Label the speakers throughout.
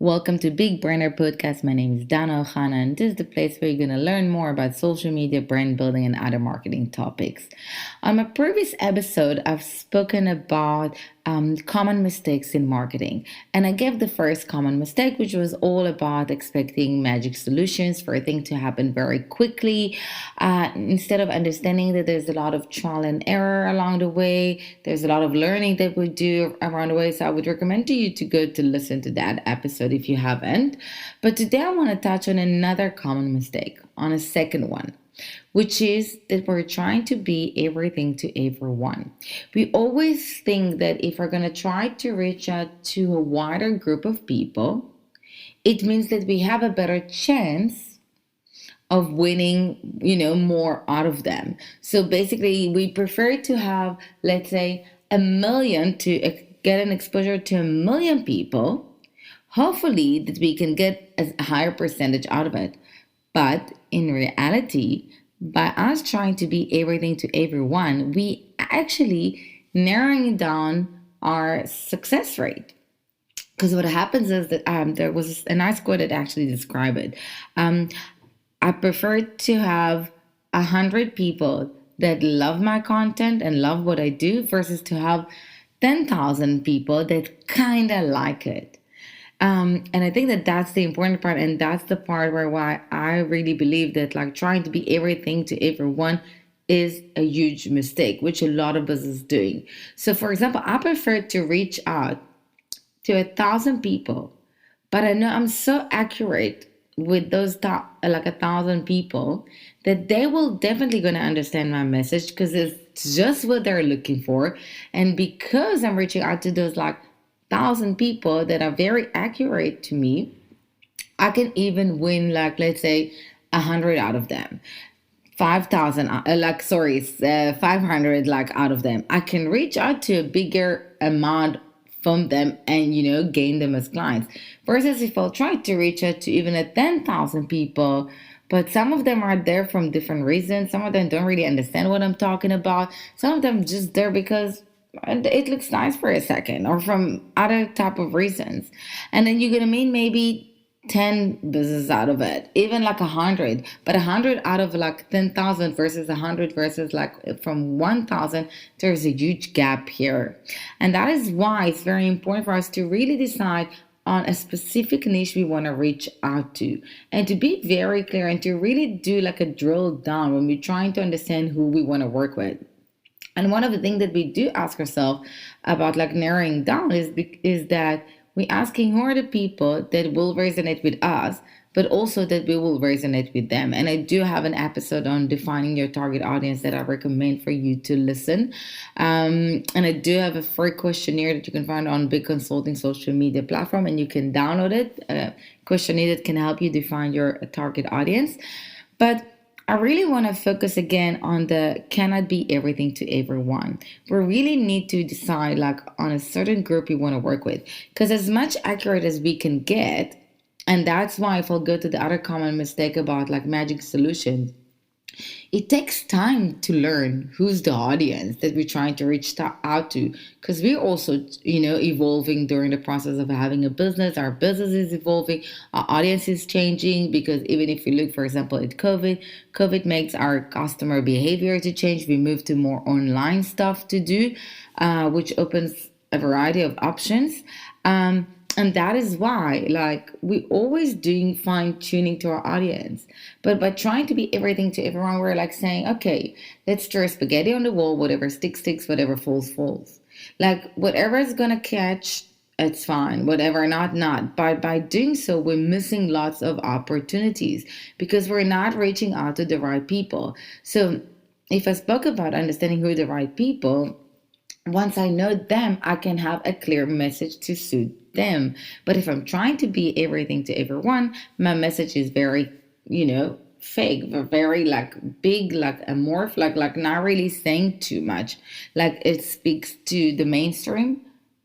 Speaker 1: Welcome to Big Brainer Podcast. My name is Dana Ohana, and this is the place where you're going to learn more about social media, brand building, and other marketing topics. On my previous episode, I've spoken about common mistakes in marketing, and I gave the first common mistake, which was all about expecting magic solutions for a thing to happen very quickly, instead of understanding that there's a lot of trial and error along the way. There's a lot of learning that we do around the way. So I would recommend to you to go to listen to that episode if you haven't. But today I want to touch on another common mistake, on a second one, which is that we're trying to be everything to everyone. We always think that if we're going to try to reach out to a wider group of people, it means that we have a better chance of winning, more out of them. So basically, we prefer to have, let's say, a million to get an exposure to 1 million people. Hopefully, that we can get a higher percentage out of it. But in reality, by us trying to be everything to everyone, we actually narrowing down our success rate. Because what happens is that there was a nice quote that actually described it. I prefer to have 100 people that love my content and love what I do versus to have 10,000 people that kind of like it. And I think that that's the important part, and that's the part why I really believe that like trying to be everything to everyone is a huge mistake, which a lot of us is doing. So, for example, I prefer to reach out to 1,000 people, but I know I'm so accurate with those like 1,000 people that they will definitely gonna understand my message because it's just what they're looking for, and because I'm reaching out to those like 1,000 people that are very accurate to me, I can even win like let's say 100 out of them. 5,000 500 like out of them. I can reach out to a bigger amount from them and gain them as clients, versus if I'll try to reach out to even a 10,000 people, but some of them are there from different reasons. Some of them don't really understand what I'm talking about. Some of them just there because it looks nice for a second, or from other type of reasons, and then you're gonna mean maybe 10 business out of it, even like 100, but 100 out of like 10,000 versus 100 versus like from 1,000, there's a huge gap here. And that is why it's very important for us to really decide on a specific niche we want to reach out to, and to be very clear and to really do like a drill down when we're trying to understand who we want to work with. And one of the things that we do ask ourselves about like narrowing down is that we're asking who are the people that will resonate with us, but also that we will resonate with them. And I do have an episode on defining your target audience that I recommend for you to listen. And I do have a free questionnaire that you can find on Big Consulting social media platform, and you can download it. A questionnaire that can help you define your target audience. But I really want to focus again on the cannot be everything to everyone. We really need to decide like on a certain group we want to work with. Because as much accurate as we can get, and that's why if I'll go to the other common mistake about like magic solutions, it takes time to learn who's the audience that we're trying to reach out to, because we're also evolving during the process of having a business. Our business is evolving, our audience is changing, because even if you look, for example, at COVID makes our customer behavior to change. We move to more online stuff to do, which opens a variety of options. And that is why, like, we always doing fine tuning to our audience. But by trying to be everything to everyone, we're like saying, okay, let's throw spaghetti on the wall, whatever sticks, sticks, whatever falls, falls. Like, whatever is going to catch, it's fine. Whatever not. By doing so, we're missing lots of opportunities because we're not reaching out to the right people. So if I spoke about understanding who are the right people, once I know them, I can have a clear message to suit them. But if I'm trying to be everything to everyone, my message is very, fake, very like big, like amorph, like not really saying too much. Like it speaks to the mainstream,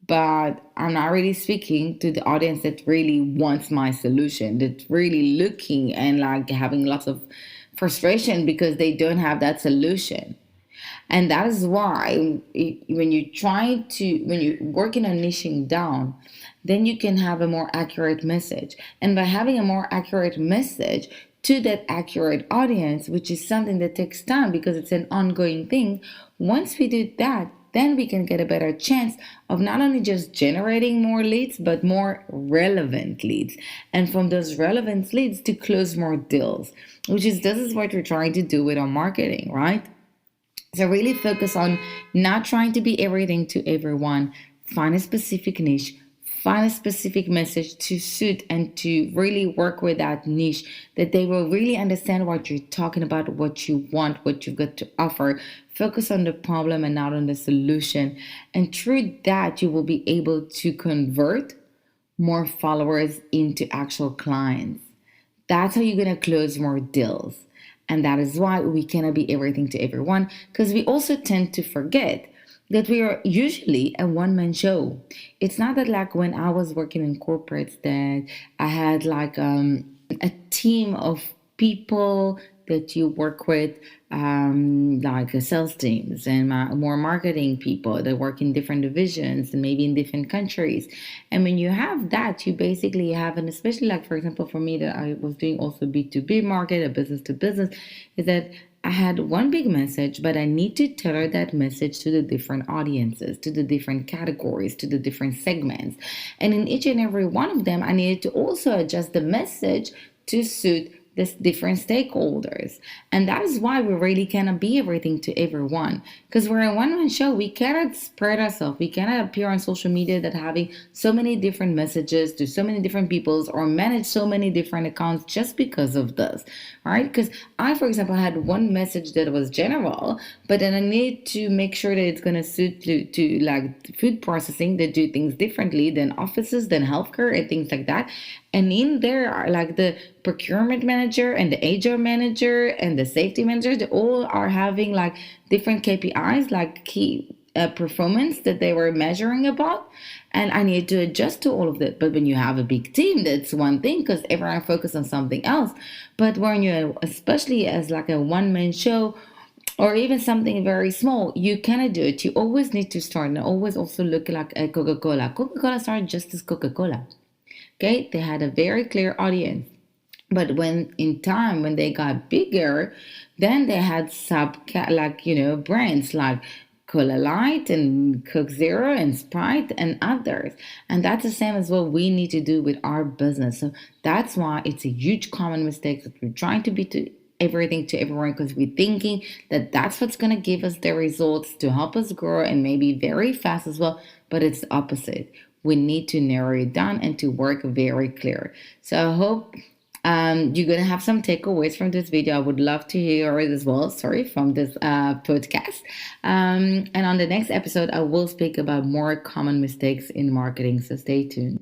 Speaker 1: but I'm not really speaking to the audience that really wants my solution, that's really looking and like having lots of frustration because they don't have that solution. And that is why when you're working on niching down, then you can have a more accurate message. And by having a more accurate message to that accurate audience, which is something that takes time because it's an ongoing thing, once we do that, then we can get a better chance of not only just generating more leads, but more relevant leads. And from those relevant leads to close more deals, this is what we're trying to do with our marketing, right? So really focus on not trying to be everything to everyone. Find a specific niche, find a specific message to suit and to really work with that niche, that they will really understand what you're talking about, what you want, what you've got to offer. Focus on the problem and not on the solution. And through that, you will be able to convert more followers into actual clients. That's how you're going to close more deals. And that is why we cannot be everything to everyone, because we also tend to forget that we are usually a one-man show. It's not that like when I was working in corporates that I had like a team of people that you work with, like sales teams and more marketing people that work in different divisions and maybe in different countries. And when you have that, you basically have, and especially like, for example, for me that I was doing also B2B market, a business to business, is that I had one big message, but I need to tailor that message to the different audiences, to the different categories, to the different segments. And in each and every one of them, I needed to also adjust the message to suit this different stakeholders. And that is why we really cannot be everything to everyone, because we're a one-man show. We cannot spread ourselves. We cannot appear on social media that having so many different messages to so many different peoples or manage so many different accounts just because of this, right? Because I, for example, had one message that was general, but then I need to make sure that it's going to suit to like food processing that do things differently than offices, than healthcare and things like that. And in there are like the procurement manager and the HR manager and the safety manager. They all are having like different KPIs, like key performance that they were measuring about. And I need to adjust to all of that. But when you have a big team, that's one thing because everyone focus on something else. But when you're, especially as like a one-man show, or even something very small, you cannot do it. You always need to start and always also look like a Coca-Cola. Coca-Cola started just as Coca-Cola. Okay, they had a very clear audience. But when in time, when they got bigger, then they had brands like Cola Light and Coke Zero and Sprite and others. And that's the same as what we need to do with our business. So that's why it's a huge common mistake that we're trying to be to everything to everyone, because we're thinking that that's what's going to give us the results to help us grow and maybe very fast as well. But it's the opposite. We need to narrow it down and to work very clear. So I hope you're going to have some takeaways from this video. I would love to hear it as well, from this podcast. And on the next episode, I will speak about more common mistakes in marketing. So stay tuned.